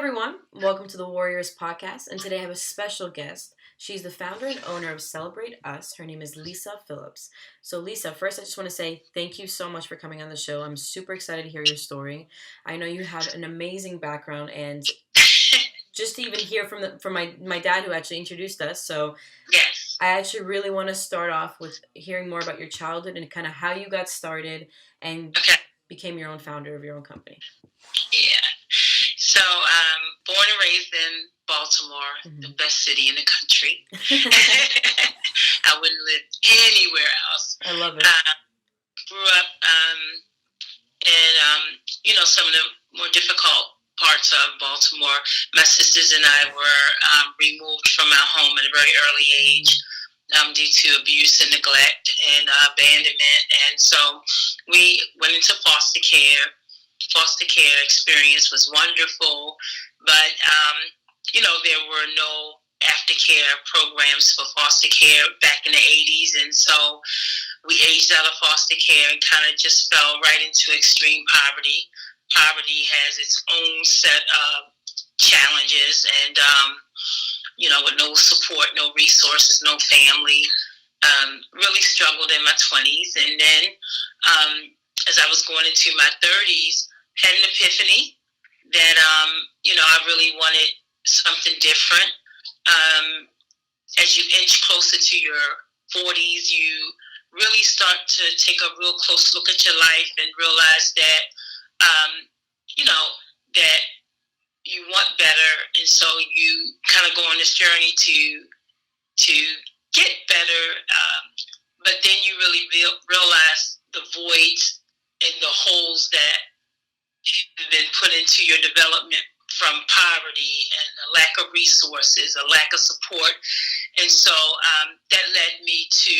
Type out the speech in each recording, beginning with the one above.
everyone, welcome to the Warriors podcast. And today I have a special guest. She's the founder and owner of Celebrate Us. Her name is Lisa Phillips. So, Lisa, first I just want to say thank you so much for coming on the show. I'm super excited to hear your story. I know you have an amazing background, and just to even hear from my dad who actually introduced us. So, Yes. I actually really want to start off with hearing more about your childhood and kind of how you got started and Okay. became your own founder of your own company. Yeah. So, born and raised in Baltimore, the best city in the country. I wouldn't live anywhere else. I love it. Grew up in some of the more difficult parts of Baltimore. My sisters and I were removed from our home at a very early age. Due to abuse and neglect and abandonment. And so we went into foster care. Foster care experience was wonderful, but, there were no aftercare programs for foster care back in the 80s. And so we aged out of foster care and kind of just fell right into extreme poverty. Poverty has its own set of challenges and, with no support, no resources, no family. Really struggled in my 20s. And then as I was going into my 30s, had an epiphany that, I really wanted something different. As you inch closer to your 40s, you really start to take a real close look at your life and realize that, that you want better, and so you kind of go on this journey to get better, but then you really realize the voids and the holes that have been put into your development from poverty and a lack of resources, a lack of support, and so that led me to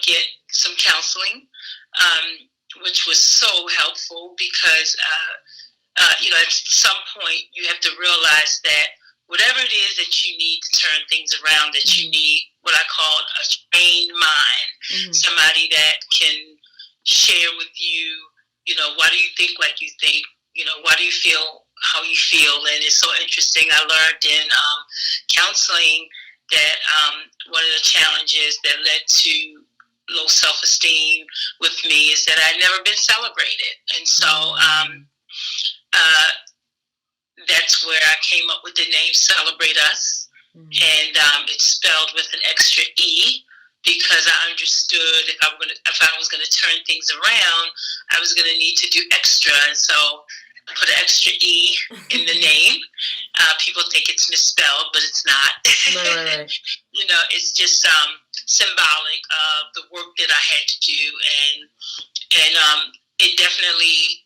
get some counseling, which was so helpful because. At some point you have to realize that whatever it is that you need to turn things around, that you need what I call a trained mind, somebody that can share with you, why do you think like you think, why do you feel how you feel? And it's so interesting. I learned in counseling that one of the challenges that led to low self-esteem with me is that I'd never been celebrated. And so that's where I came up with the name Celebrate Us. And it's spelled with an extra E because I understood if I was going to turn things around, I was going to need to do extra. And so I put an extra E in the name. People think it's misspelled, but it's not. Right. It's just symbolic of the work that I had to do. And it definitely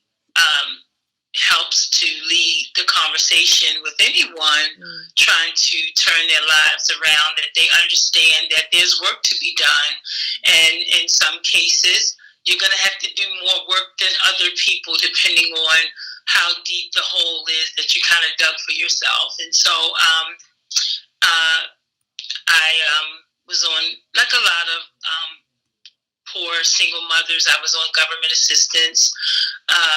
helps to lead the conversation with anyone trying to turn their lives around, that they understand that there's work to be done. And in some cases, you're going to have to do more work than other people, depending on how deep the hole is that you kind of dug for yourself. And so I was on, like a lot of poor single mothers, I was on government assistance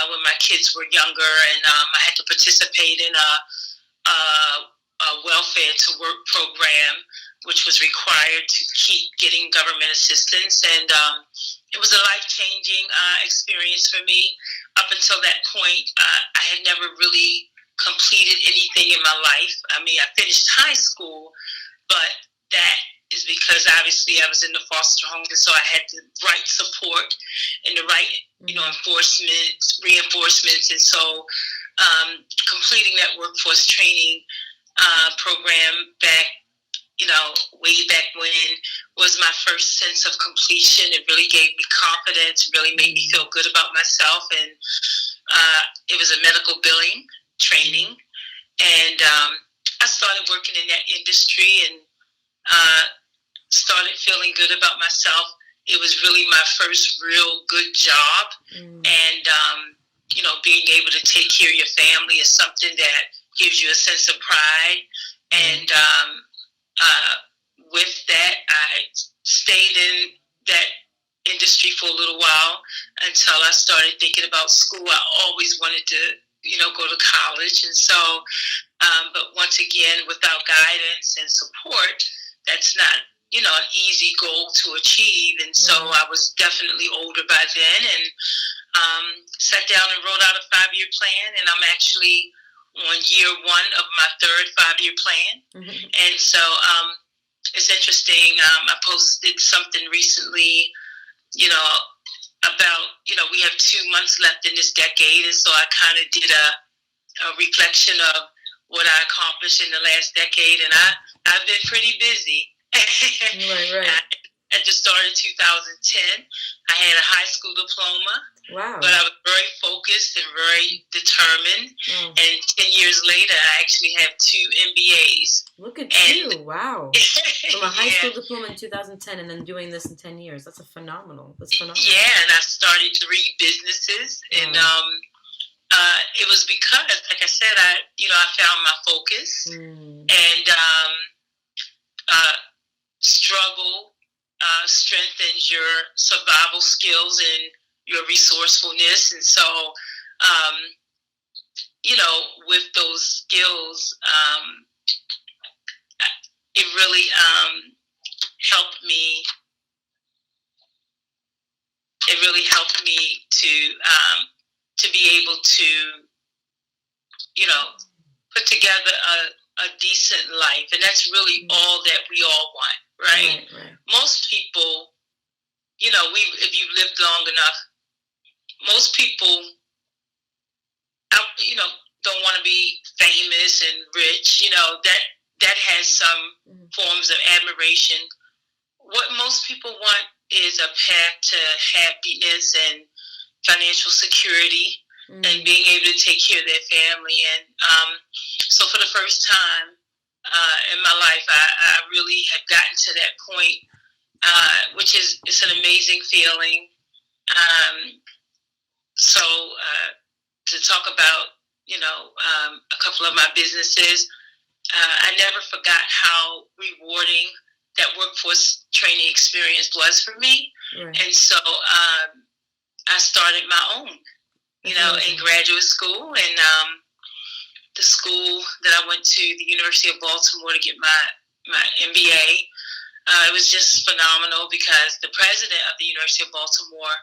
when my kids were younger, and I had to participate in a welfare to work program, which was required to keep getting government assistance. And it was a life-changing experience for me. Up until that point, I had never really completed anything in my life. I mean, I finished high school, but that is because obviously I was in the foster home, and so I had the right support and the right, reinforcements. And so completing that workforce training program back, way back when was my first sense of completion. It really gave me confidence, really made me feel good about myself. And it was a medical billing training. And I started working in that industry and started feeling good about myself. It was really my first real good job. And, being able to take care of your family is something that gives you a sense of pride. And with that, I stayed in that industry for a little while until I started thinking about school. I always wanted to, go to college. And so But once again, without guidance and support, that's not, an easy goal to achieve. And so I was definitely older by then, and sat down and wrote out a 5-year plan. And I'm actually on year 1 of my third 5-year plan. Mm-hmm. And so it's interesting. I posted something recently, about, we have 2 months left in this decade. And so I kind of did a reflection of what I accomplished in the last decade. And I've been pretty busy. Right. I just started in 2010. I had a high school diploma. Wow. But I was very focused and very determined. Wow. And 10 years later, I actually have 2 MBAs. Look at you. Wow. From a high school diploma in 2010 and then doing this in 10 years. That's phenomenal. Yeah, and I started 3 businesses. And it was because, like I said, I found my focus. And struggle strengthens your survival skills and your resourcefulness. And so, with those skills, it really helped me. It really helped me to be able to, put together a decent life. And that's really all that we all want, right? Most people, if you've lived long enough, most people, don't want to be famous and rich. That has some forms of admiration. What most people want is a path to happiness and financial security and being able to take care of their family. And so for the first time in my life, I really have gotten to that point, which it's an amazing feeling. So to talk about, a couple of my businesses, I never forgot how rewarding that workforce training experience was for me. Right. And so I started my own, in graduate school. And the school that I went to, the University of Baltimore, to get my MBA, it was just phenomenal because the president of the University of Baltimore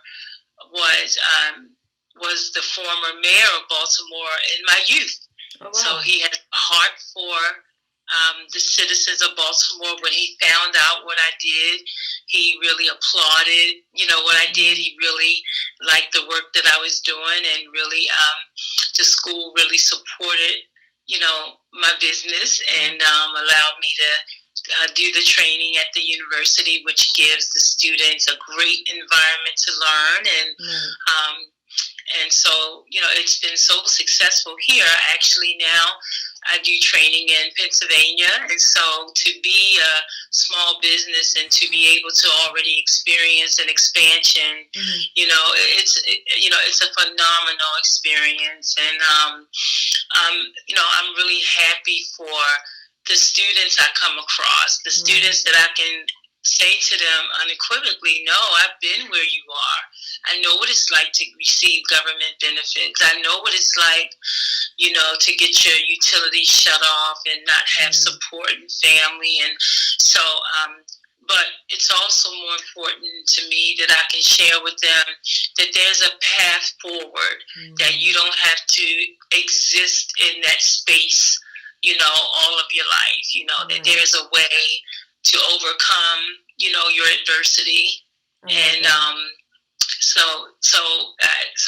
was the former mayor of Baltimore in my youth. Oh, wow. So he had a heart for the citizens of Baltimore. When he found out what I did, he really applauded, what I did. He really liked the work that I was doing, and really the school really supported, my business, and allowed me to do the training at the university, which gives the students a great environment to learn. And so, it's been so successful here. Actually, now I do training in Pennsylvania. And so to be a small business and to be able to already experience an expansion, it's a phenomenal experience. And, I'm really happy for the students I come across, the students that I can say to them unequivocally, no, I've been where you are. I know what it's like to receive government benefits. I know what it's like, to get your utilities shut off and not have support and family. And so, but it's also more important to me that I can share with them that there's a path forward, that you don't have to exist in that space, all of your life, that there's a way to overcome, your adversity. And so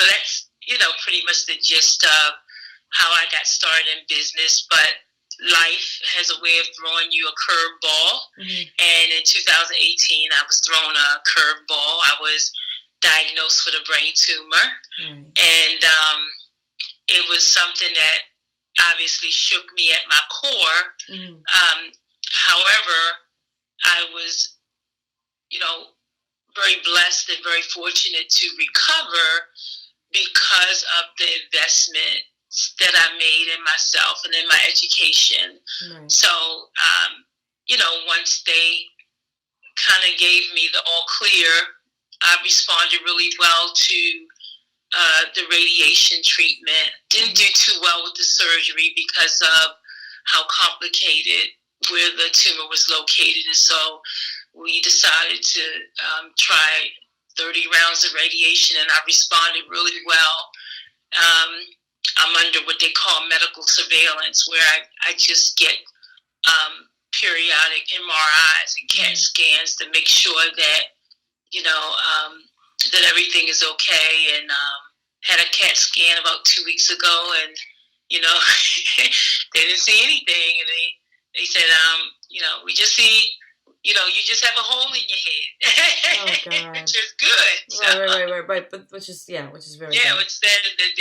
that's, pretty much the gist of how I got started in business. But life has a way of throwing you a curveball. And in 2018, I was thrown a curveball. I was diagnosed with a brain tumor. And it was something that obviously shook me at my core. However, I was, very blessed and very fortunate to recover because of the investment that I made in myself and in my education. So, once they kind of gave me the all clear, I responded really well to the radiation treatment. Didn't do too well with the surgery because of how complicated where the tumor was located. And so we decided to try 30 rounds of radiation, and I responded really well. I'm under what they call medical surveillance, where I just get periodic MRIs and CAT scans to make sure that, that everything is okay. And had a CAT scan about 2 weeks ago, and, they didn't see anything. And they said, we just see, you just have a hole in your head. Oh, God. Which is good. So, right. But which is very good. Which said that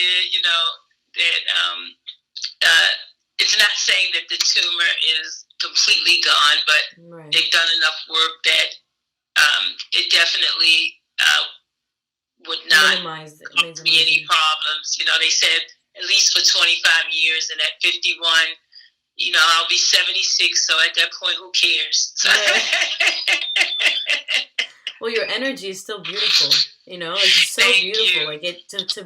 it's not saying that the tumor is completely gone, but they've done enough work that it definitely would not cause me any problems. They said at least for 25 years, and at 51, I'll be 76, so at that point, who cares? So. Well, your energy is still beautiful, it's so Thank beautiful. you. Like to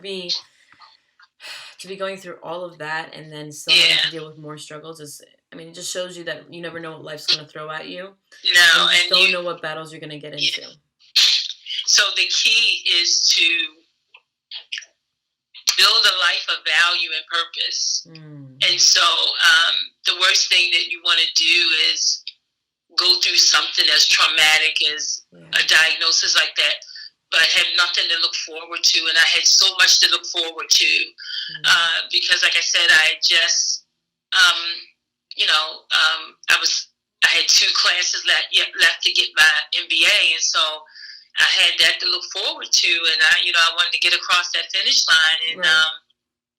be going through all of that and then still having to deal with more struggles it just shows you that you never know what life's going to throw at you. No, and you don't know what battles you're going to get into. So the key is to build a life of value and purpose. And so the worst thing that you want to do is go through something as traumatic as a diagnosis like that, but have nothing to look forward to. And I had so much to look forward to because, like I said, I just, I had 2 classes left to get my MBA, and so I had that to look forward to, and I wanted to get across that finish line, and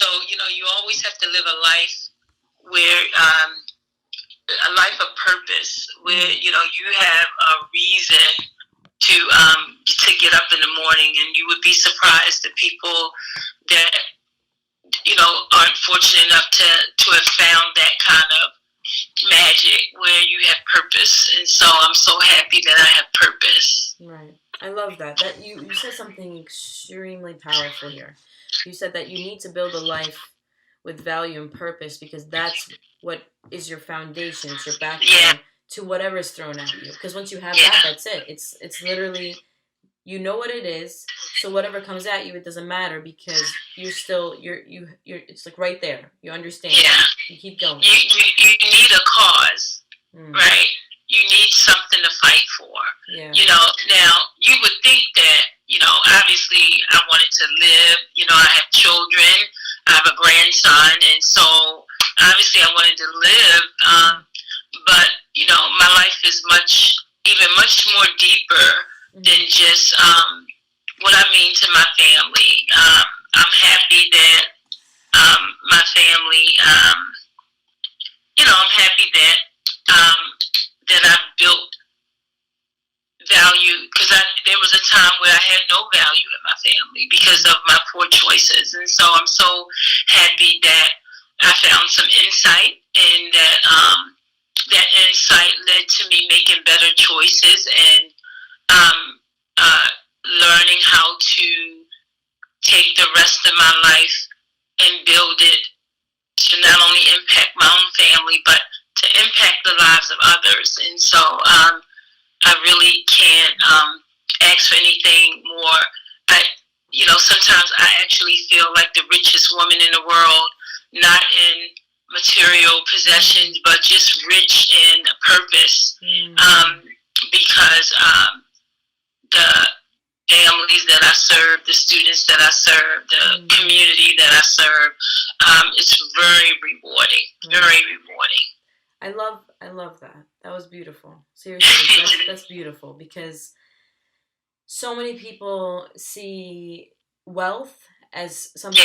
so you always have to live a life where a life of purpose, where you have a reason to get up in the morning, and you would be surprised at people that aren't fortunate enough to have found that kind of magic where you have purpose. And so I'm so happy that I have purpose. Right. I love that. That you said something extremely powerful here. You said that you need to build a life with value and purpose because that's what is your foundation. It's your backbone to whatever is thrown at you. Because once you have that, that's it. It's literally, you know what it is. So whatever comes at you, it doesn't matter because you're still you're it's like right there. You understand. Yeah. You keep going. You need a cause, right? You need something to fight for. Yeah. Now you would think that, obviously I wanted to live, I have children, I have a grandson, and so obviously I wanted to live, but, my life is much more deeper than just what I mean to my family. I'm happy that my family, I'm happy that that I've built value, because there was a time where I had no value in my family because of my poor choices, and so I'm so happy that I found some insight, and that that insight led to me making better choices and learning how to take the rest of my life and build it to not only impact my own family, but to impact the lives of others. And so I really can't ask for anything more. Sometimes I actually feel like the richest woman in the world, not in material possessions, but just rich in purpose. Because the families that I serve, the students that I serve, the community that I serve, it's very rewarding. Very rewarding. I love that. That was beautiful. Seriously, that's beautiful because so many people see wealth as something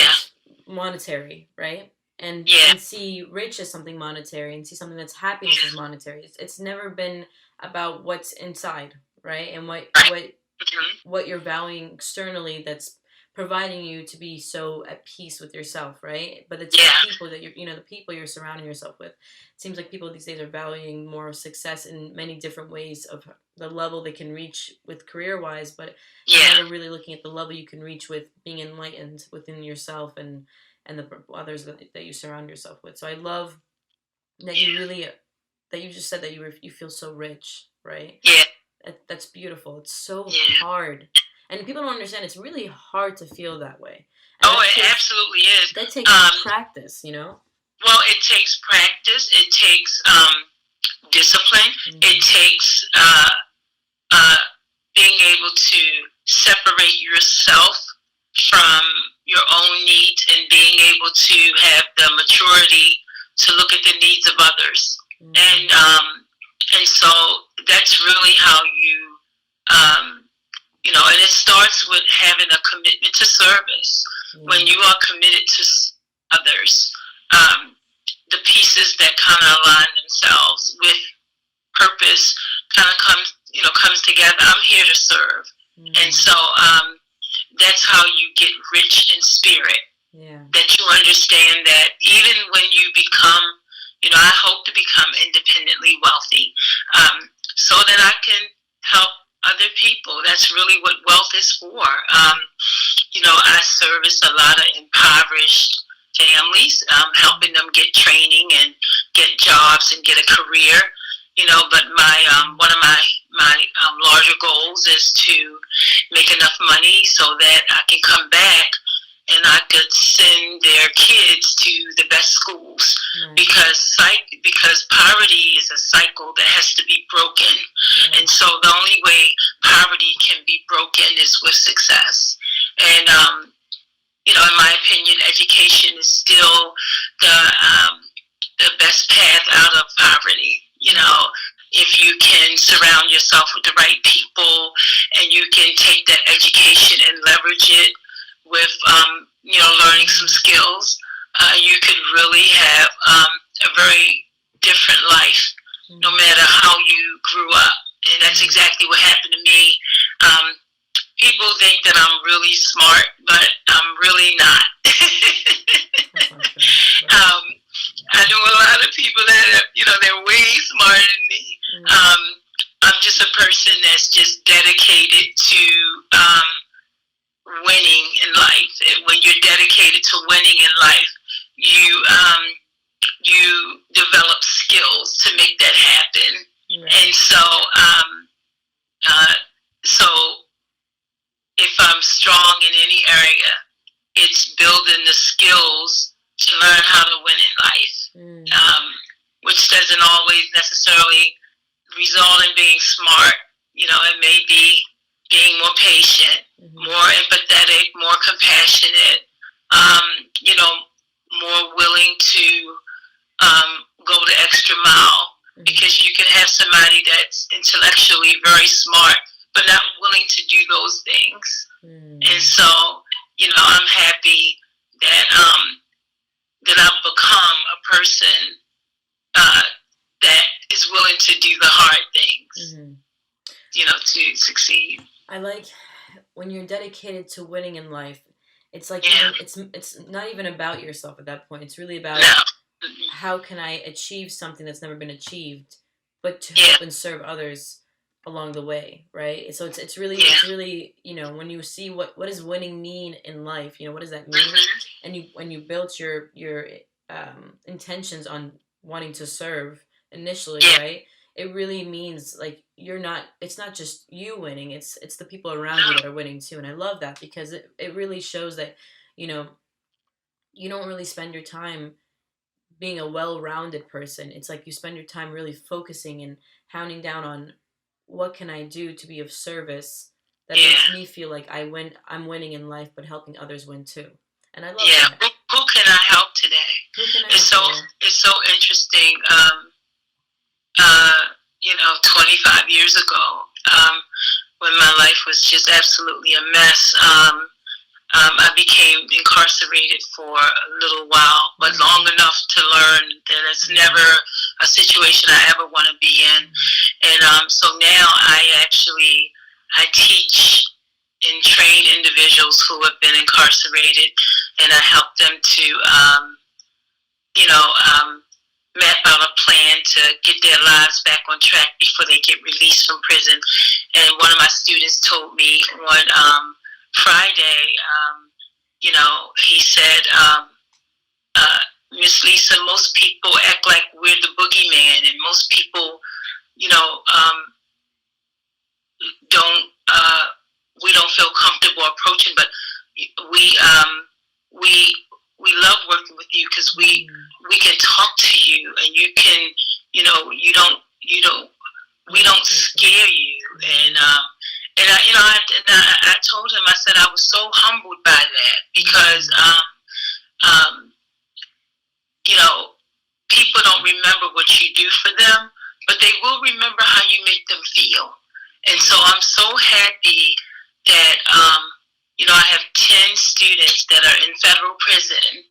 monetary, right? And see rich as something monetary, and see something that's happiness as monetary. It's never been about what's inside, right? And what you're valuing externally that's providing you to be so at peace with yourself, right? But it's the people that the people you're surrounding yourself with. It seems like people these days are valuing more success in many different ways of the level they can reach with career-wise, but you're never really looking at the level you can reach with being enlightened within yourself and the others that you surround yourself with. So I love that you really that you just said that you feel so rich, right? Yeah. That's beautiful. It's so Yeah. hard, and people don't understand. It's really hard to feel that way, and Oh, it absolutely is. that takes practice, you know. Well, it takes practice. It takes discipline. Mm-hmm. It takes being able to separate yourself from your own needs and being able to have the maturity to look at the needs of others. Mm-hmm. And so that's really how you know, and it starts with having a commitment to service. Mm-hmm. When you are committed to others, the pieces that kind of align themselves with purpose kind of comes together. I'm here to serve. Mm-hmm. And so that's how you get rich in spirit. Yeah. That you understand that even when you become, you know, I hope to become independently wealthy, so that I can help other people. That's really what wealth is for. You know, I service a lot of impoverished families, helping them get training and get jobs and get a career. You know, but one of my larger goals is to make enough money so that I can come back and I could send their kids to the best schools. Mm-hmm. Because poverty is a cycle that has to be broken. Mm-hmm. And so the only way poverty can be broken is with success. And you know, in my opinion, education is still the best path out of poverty. You know, if you can surround yourself with the right people and you can take that education and leverage it with, you know, learning some skills, you could really have a very different life, no matter how you grew up. And that's exactly what happened to me. People think that I'm really smart, but I'm really not. I know a lot of people that are, you know, they're way smarter than me. I'm just a person that's just dedicated to winning in life. And when you're dedicated to winning in life, you develop skills to make that happen. And so if I'm strong in any area, it's building the skills to learn how to win in life, which doesn't always necessarily result in being smart. You know, it may be being more patient, more empathetic, more compassionate, you know, more willing to go the extra mile, because you can have somebody that's intellectually very smart but not willing to do those things. And so, you know, I'm happy that that I've become a person that is willing to do the hard things, you know, to succeed. I like when you're dedicated to winning in life. It's like it's not even about yourself at that point. It's really about how can I achieve something that's never been achieved, but to help and serve others along the way, right? So it's really, you know, when you see what does winning mean in life, you know, what does that mean? And when you built your intentions on wanting to serve initially, right? It really means like it's not just you winning, it's the people around you that are winning too. And I love that because it really shows that, you know, you don't really spend your time being a well-rounded person. It's like you spend your time really focusing and hounding down on what can I do to be of service that makes me feel like I'm winning in life, but helping others win too. And I love that. Who can I help today? It's so interesting. You know, 25 years ago, when my life was just absolutely a mess, I became incarcerated for a little while, but long enough to learn that it's never a situation I ever want to be in. And so now I teach and train individuals who have been incarcerated, and I help them to, you know, map out a plan to get their lives back on track before they get released from prison. And one of my students told me on Friday, you know, he said, Miss Lisa, most people act like we're the boogeyman, and most people, you know, don't we don't feel comfortable approaching, but we we we love working with you because we can talk to you, and you can, you don't we don't scare you, and I told him, I said I was so humbled by that because you know, people don't remember what you do for them, but they will remember how you make them feel. And so I'm so happy that, I have 10 students that are in federal prison,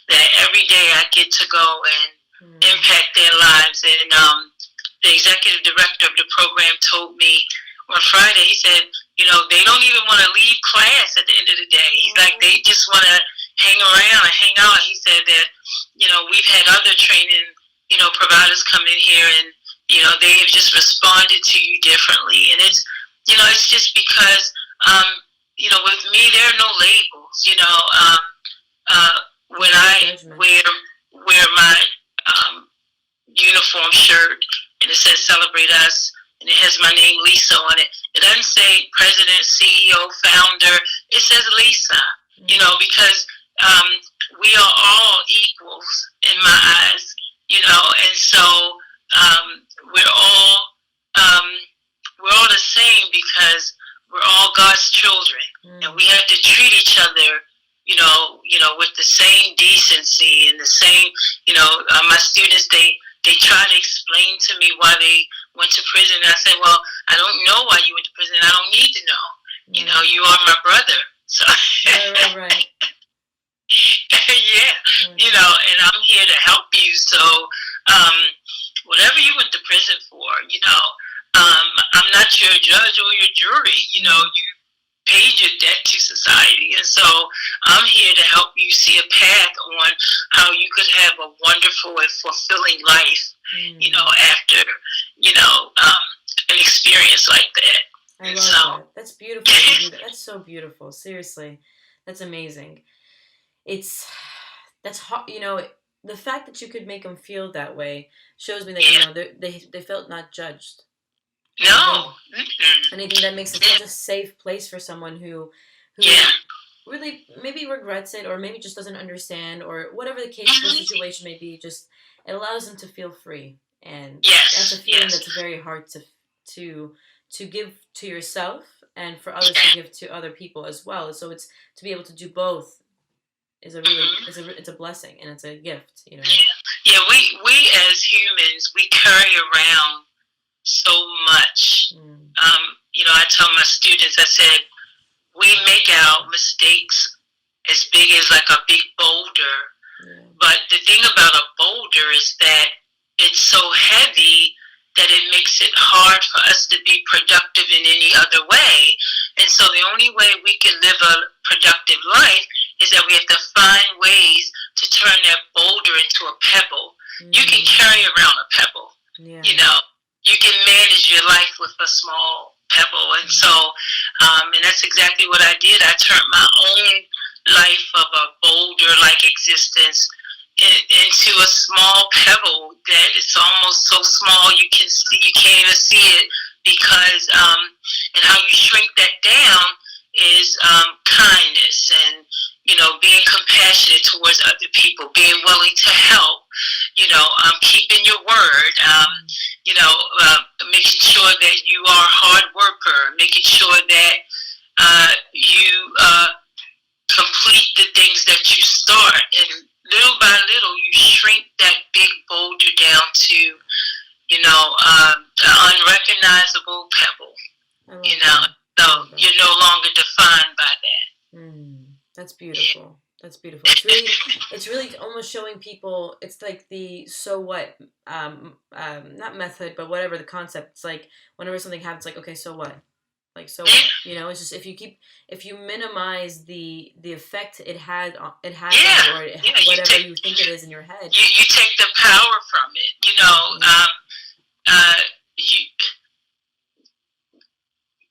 that every day I get to go and impact their lives. And the executive director of the program told me on Friday, he said, they don't even want to leave class at the end of the day. He's like, they just want to hang around and hang out. He said that, we've had other training, providers come in here, and, they have just responded to you differently. And it's just because, with me, there are no labels. When I wear my uniform shirt and it says "Celebrate Us" and it has my name Lisa on it, it doesn't say President, CEO, Founder. It says Lisa. Because we are all equals in my eyes. And so we're all the same because we're all God's children, and we have to treat each other, with the same decency and the same, my students, they try to explain to me why they went to prison. And I said, well, I don't know why you went to prison. I don't need to know. You are my brother. So right. Yeah, and I'm here to help you. So, whatever you went to prison for, I'm not your judge or your jury. You paid your debt to society, and so I'm here to help you see a path on how you could have a wonderful and fulfilling life. After an experience like that. I love that. That's beautiful. That's so beautiful. Seriously, that's amazing. That's hard. The fact that you could make them feel that way shows me that they felt not judged. No. And I think that makes it such a safe place for someone who really maybe regrets it, or maybe just doesn't understand, or whatever the case, the situation may be. Just it allows them to feel free, and that's a feeling that's very hard to give to yourself, and for others to give to other people as well. So it's to be able to do both is a really it's a blessing, and it's a gift. Yeah. We as humans, we carry around so much. I tell my students, I said, we make our mistakes as big as like a big boulder. But the thing about a boulder is that it's so heavy that it makes it hard for us to be productive in any other way. And so the only way we can live a productive life is that we have to find ways to turn that boulder into a pebble. You can carry around a pebble. You can manage your life with a small pebble. And so, and that's exactly what I did. I turned my own life of a boulder-like existence into a small pebble that is almost so small you can't even see it, because and how you shrink that down is kindness, and being compassionate towards other people, being willing to help, keeping your word, making sure that you are a hard worker, making sure that you complete the things that you start, and little by little you shrink that big boulder down to the unrecognizable pebble. So you're no longer defined by that. That's beautiful. That's beautiful. It's really almost showing people. It's like the so what, not method, but whatever the concept. It's like whenever something happens, like, okay, so what? Like, so what? It's just if you minimize the effect it had or whatever you think it is in your head. You take the power from it.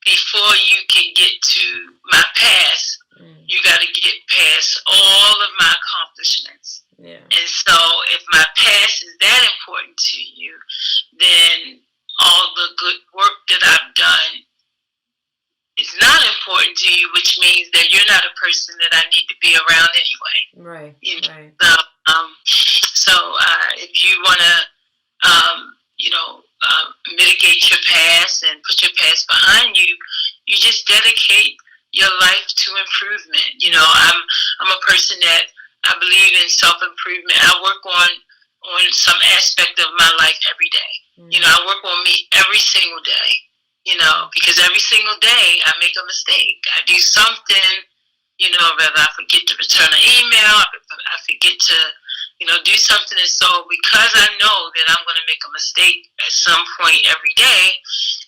Before you can get to my past, you got to get past all of my accomplishments. And so my past is that important to you, then all the good work that I've done is not important to you, which means that you're not a person that I need to be around anyway. Right. You know? Right. So if you want to, mitigate your past and put your past behind you, you just dedicate your life to improvement. You know, I'm a person that I believe in self-improvement. I work on some aspect of my life every day. Mm-hmm. You know, I work on me every single day, you know, because every single day I make a mistake. I do something, you know, whether I forget to return an email, I forget to, you know, do something. And so because I know that I'm going to make a mistake at some point every day,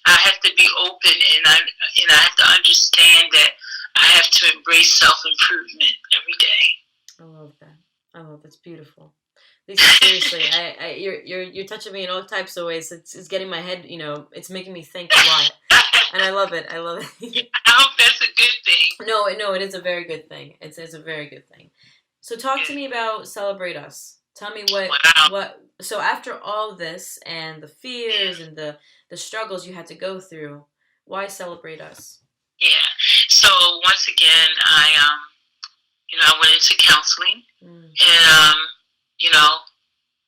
I have to be open, and I have to understand that I have to embrace self-improvement every day. I love that. That's beautiful. Lisa, seriously, you're touching me in all types of ways. It's getting my head, you know, it's making me think a lot. And I love it. I hope that's a good thing. No, it is a very good thing. It's a very good thing. So talk to me about Celebrate Us. Tell me what. So after all this and the fears and the struggles you had to go through, why Celebrate Us? Yeah. So once again, I went into counseling and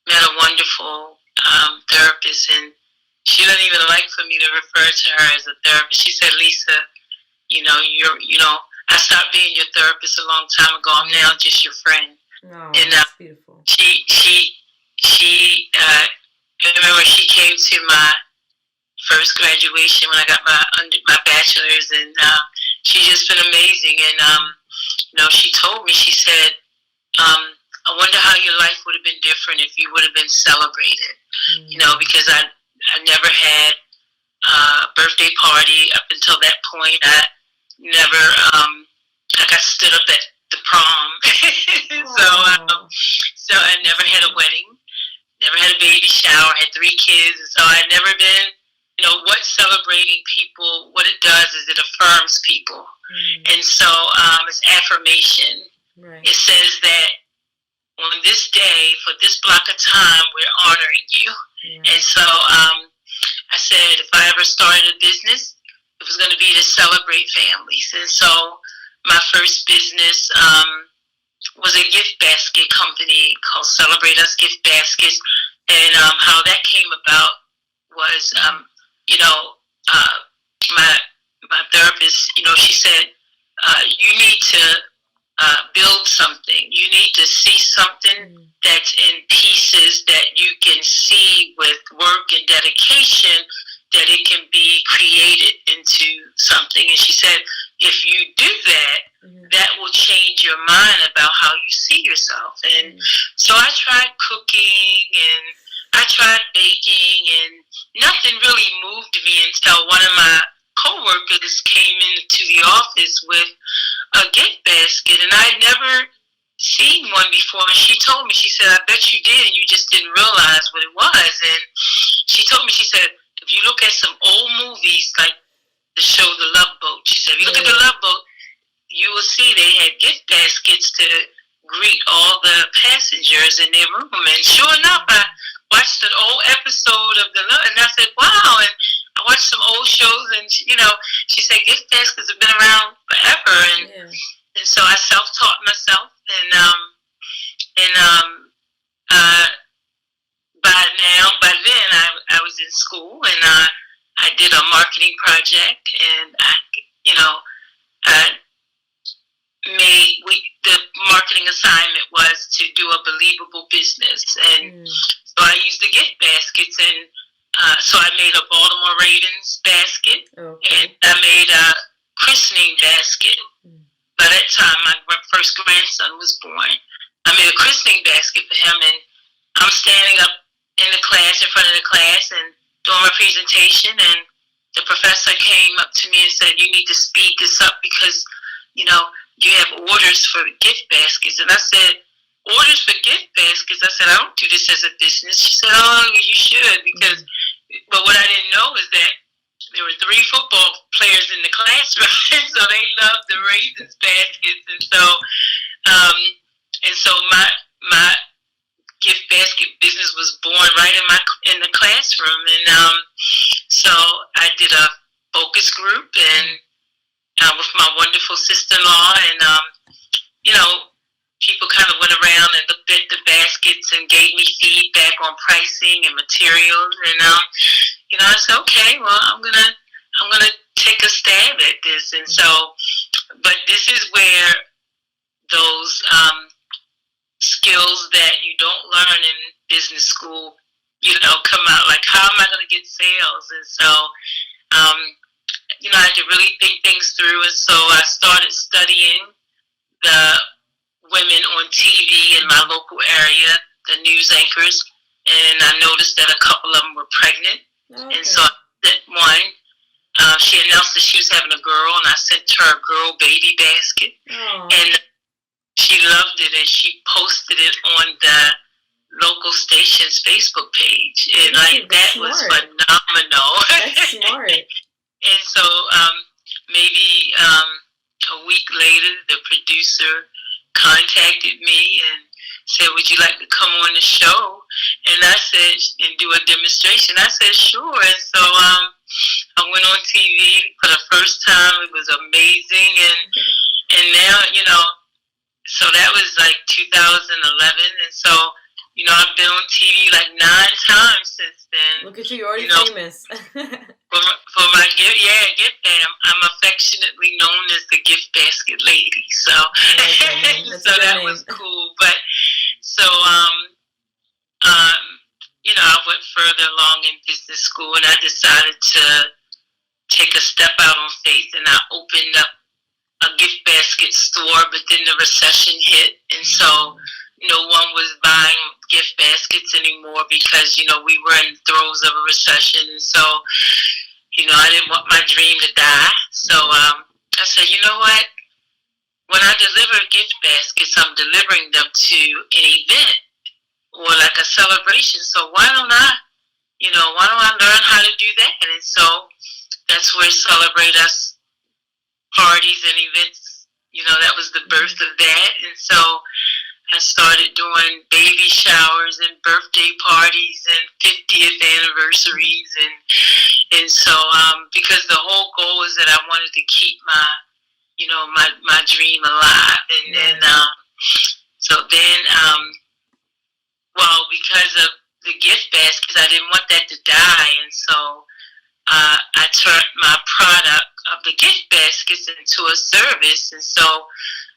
met a wonderful therapist, and she didn't even like for me to refer to her as a therapist. She said, "Lisa, I stopped being your therapist a long time ago. I'm now just your friend." Oh, and that's beautiful. I remember she came to my first graduation when I got my bachelor's, and she's just been amazing. And she told me, she said, "I wonder how your life would have been different if you would have been celebrated." Mm-hmm. You know, because I never had a birthday party up until that point. I never I got stood up at the prom. So I never had a wedding, never had a baby shower, had 3 kids, and so I'd never been, what celebrating people, what it does is it affirms people. Mm. And so it's affirmation. Right. It says that on this day, for this block of time, we're honoring you. Yeah. And so I said, if I ever started a business, it was going to be to celebrate families. And so my first business was a gift basket company called Celebrate Us Gift Baskets. And how that came about was, my therapist, she said, you need to build something. You need to see something that's in pieces that you can see with work and dedication, that it can be created into something. And she said, if you do that, that will change your mind about how you see yourself. And so I tried cooking and I tried baking, and nothing really moved me until one of my coworkers came into the office with a gift basket, and I'd never seen one before. And she told me, she said, "I bet you did, and you just didn't realize what it was." And she told me, she said, if you look at some old movies like the show The Love Boat, she said, if you look at The Love Boat, you will see they had gift baskets to greet all the passengers in their room. And sure enough, I watched an old episode of The Love, and I said, wow. And I watched some old shows, and she said gift baskets have been around forever. And so I self-taught myself, and by then I was in school, and I did a marketing project, and the marketing assignment was to do a believable business, and so I used the gift baskets, and so I made a Baltimore Ravens basket, and I made a christening basket. By that time, my first grandson was born. I made a christening basket for him, and I'm standing up in the class, in front of the class, and doing my presentation, and the professor came up to me and said, "You need to speed this up because, you have orders for gift baskets." And I said, "Orders for gift baskets?" I said, "I don't do this as a business." She said, "Oh, you should, because," but what I didn't know is that there were 3 football players in the class, right? So they loved the Ravens baskets, and so my gift basket right in the classroom, and so I did a focus group and with my wonderful sister-in-law, and you know, people kind of went around and looked at the baskets and gave me feedback on pricing and materials, and you know, I said, okay, well, I'm gonna take a stab at this, and so, but this is where those skills that you don't learn in business school, you know, come out. Like, how am I going to get sales? And so, you know, I had to really think things through. And so I started studying the women on TV in my local area, the news anchors, and I noticed that a couple of them were pregnant. Okay. And so I sent one. She announced that she was having a girl, and I sent her a girl baby basket. Aww. And she loved it, and she posted it on the local station's Facebook page. And like, that smart. Was phenomenal. That's smart. And so maybe a week later, the producer contacted me and said, would you like to come on the show? And I said, and do a demonstration. I said, sure. And so I went on TV for the first time. It was amazing. And now, you know, so that was like 2011. And so, you know, I've been on TV like 9 times since then. Look at you, you're already famous. for my gift, gift bag. I'm affectionately known as the gift basket lady. So, so that was cool. But so, you know, I went further along in business school, and I decided to take a step out on faith, and I opened up a gift basket store. But then the recession hit, and so no one was buying gift baskets anymore because, you know, we were in the throes of a recession. And so, you know, I didn't want my dream to die. So I said, you know what? When I deliver gift baskets, I'm delivering them to an event or like a celebration. So why don't I learn how to do that? And so that's where Celebrate Us parties and events, you know, that was the birth of that. And so I started doing baby showers and birthday parties and 50th anniversaries, and so because the whole goal is that I wanted to keep my dream alive, and then well, because of the gift baskets, I didn't want that to die, and so I turned my product of the gift baskets into a service, and so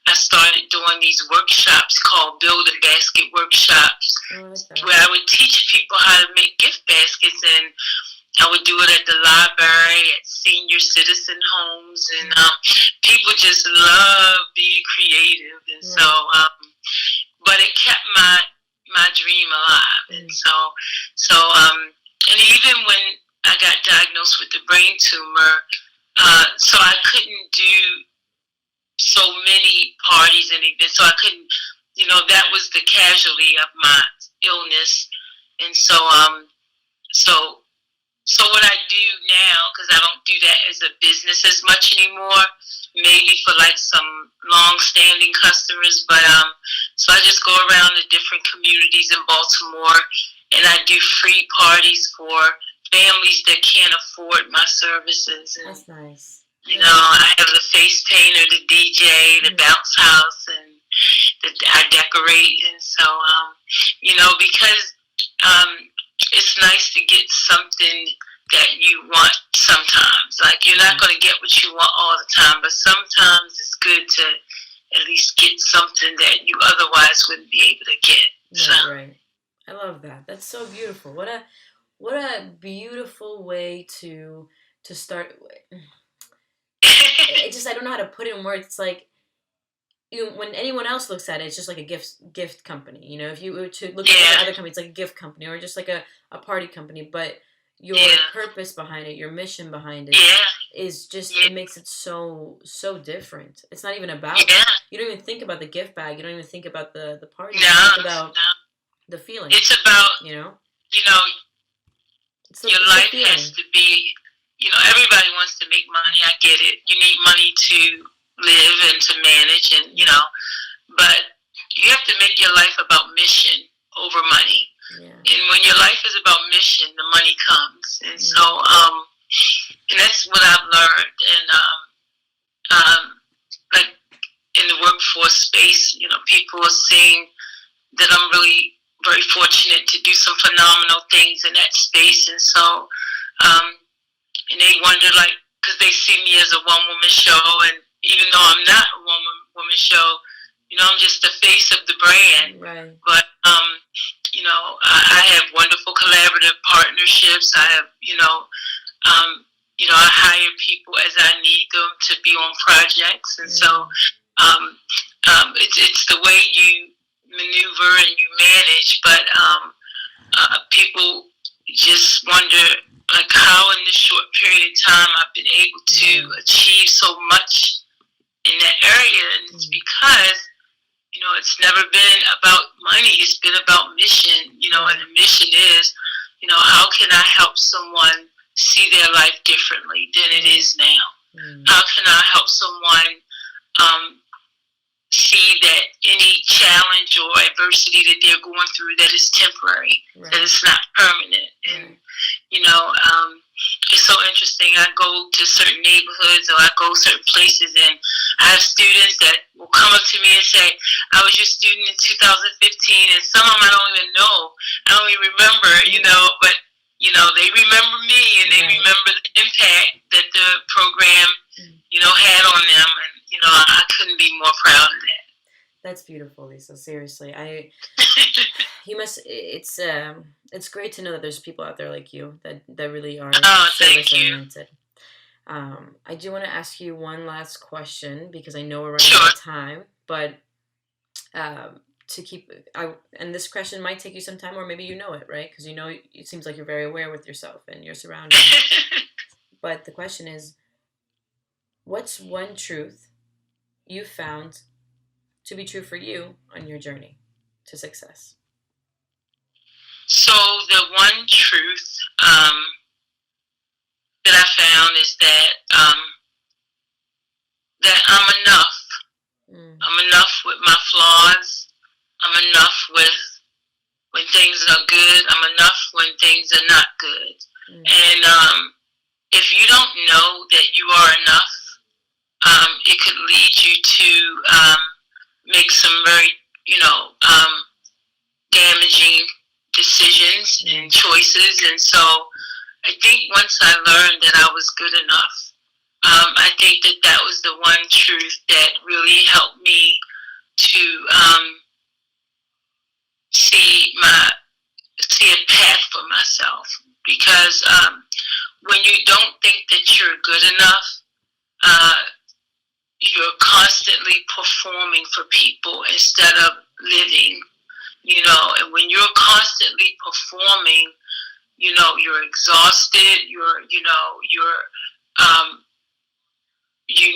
I started doing these workshops called Build a Basket workshops, where I would teach people how to make gift baskets, and I would do it at the library, at senior citizen homes, and people just love being creative, and so, but it kept my dream alive, and so, and even when I got diagnosed with the brain tumor, so I couldn't do so many parties and events, so I couldn't, you know, that was the casualty of my illness, and so what I do now, because I don't do that as a business as much anymore, maybe for like some long-standing customers, but so I just go around to different communities in Baltimore, and I do free parties for families that can't afford my services. And, that's nice. You know, I have the face painter, the DJ, the bounce house, and I decorate. And so, you know, because it's nice to get something that you want sometimes. Like, you're not going to get what you want all the time, but sometimes it's good to at least get something that you otherwise wouldn't be able to get. So. Right. I love that. That's so beautiful. What a beautiful way to start. It just, I don't know how to put it in words. It's like, when anyone else looks at it, it's just like a gift company. You know, if you were to look at other companies, it's like a gift company or just like a party company. But your purpose behind it, your mission behind it, is just, it makes it so different. It's not even about, you don't even think about the gift bag. You don't even think about the party. You think about the feeling. It's about, you know, your life has to be, you know, everybody wants to make money. I get it. You need money to live and to manage, and, you know, but you have to make your life about mission over money. Yeah. And when your life is about mission, the money comes. And so, and that's what I've learned. And like in the workforce space, people are saying that I'm really very fortunate to do some phenomenal things in that space. And so, and they wonder, like, because they see me as a one woman show, and even though I'm not a woman show, I'm just the face of the brand. Right. But I have wonderful collaborative partnerships. I have, I hire people as I need them to be on projects, and so it's the way you maneuver and you manage. But people just wonder, like, how in this short period of time I've been able to achieve so much in that area, and it's because it's never been about money. It's been about mission, and the mission is, how can I help someone see their life differently than it is now? How can I help someone see that any challenge or adversity that they're going through, that is temporary, that it's not permanent? And, it's so interesting. I go to certain neighborhoods or I go certain places, and I have students that will come up to me and say, I was your student in 2015, and some of them I don't even know. I don't even remember, but, they remember me, and they remember the impact that the program, had on them. And, I couldn't be more proud of that. That's beautiful, Lisa. Seriously, it's great to know that there's people out there like you that really are service oriented. I do want to ask you one last question because I know we're running out of time, but and this question might take you some time, or maybe you know it, right? Because it seems like you're very aware with yourself and your surroundings. But the question is, what's one truth you found to be true for you on your journey to success? So the one truth that I found is that that I'm enough. I'm enough with my flaws. I'm enough with when things are good. I'm enough when things are not good. And if you don't know that you are enough, it could lead you to make some very, damaging decisions and choices. And so I think once I learned that I was good enough, I think that was the one truth that really helped me to see a path for myself. Because when you don't think that you're good enough, you're constantly performing for people instead of living, and when you're constantly performing, you're exhausted, you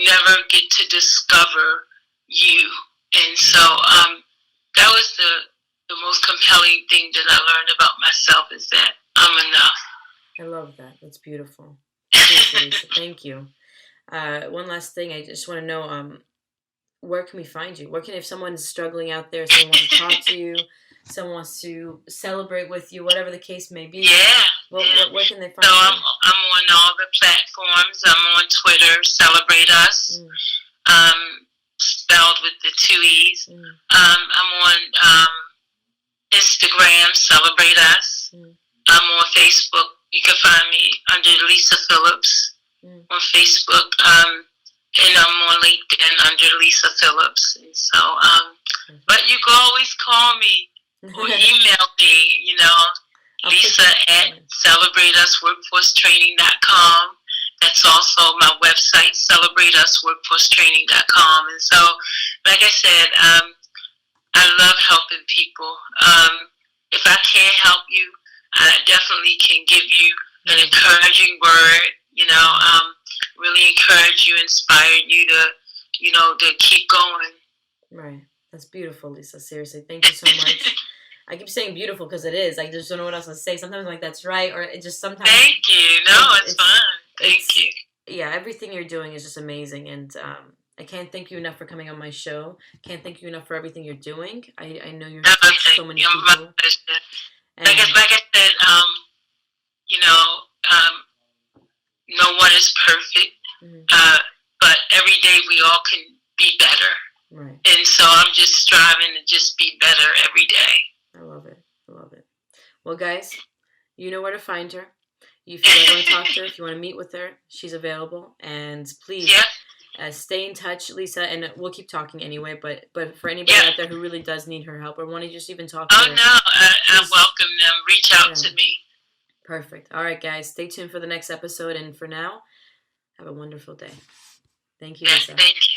never get to discover you. And so that was the most compelling thing that I learned about myself, is that I'm enough. I love that. That's beautiful. Thank you. One last thing, I just want to know, where can we find you? If someone's struggling out there, someone wants to talk to you, someone wants to celebrate with you, whatever the case may be. Where can they find you? I'm on all the platforms. I'm on Twitter, Celebrate Us, spelled with the 2 E's. I'm on Instagram, Celebrate Us. I'm on Facebook. You can find me under Lisa Phillips on Facebook. And I'm on LinkedIn under Lisa Phillips. And so, but you can always call me or email me, Lisa at celebrateusworkforcetraining.com. That's also my website, celebrateusworkforcetraining.com. And so, like I said, I love helping people. If I can't help you, I definitely can give you an encouraging word, really encourage you, inspire you to keep going. Right. That's beautiful, Lisa. Seriously, thank you so much. I keep saying beautiful because it is. I just don't know what else to say. Sometimes I'm like, that's right, or it just sometimes. Thank you. No, it's fun. Thank you. Yeah, everything you're doing is just amazing, and I can't thank you enough for coming on my show. Can't thank you enough for everything you're doing. I know you're so many people. And like I said, you know, no one is perfect, but every day we all can be better. Right. And so I'm just striving to just be better every day. I love it. I love it. Well, guys, you know where to find her. If you ever want to talk to her, if you want to meet with her, she's available. And please stay in touch, Lisa. And we'll keep talking anyway. But for anybody out there who really does need her help or want to just even talk to her. Oh, no. I welcome them. Reach out to me. Perfect. All right, guys. Stay tuned for the next episode. And for now, have a wonderful day. Thank you, Lisa. Thank you.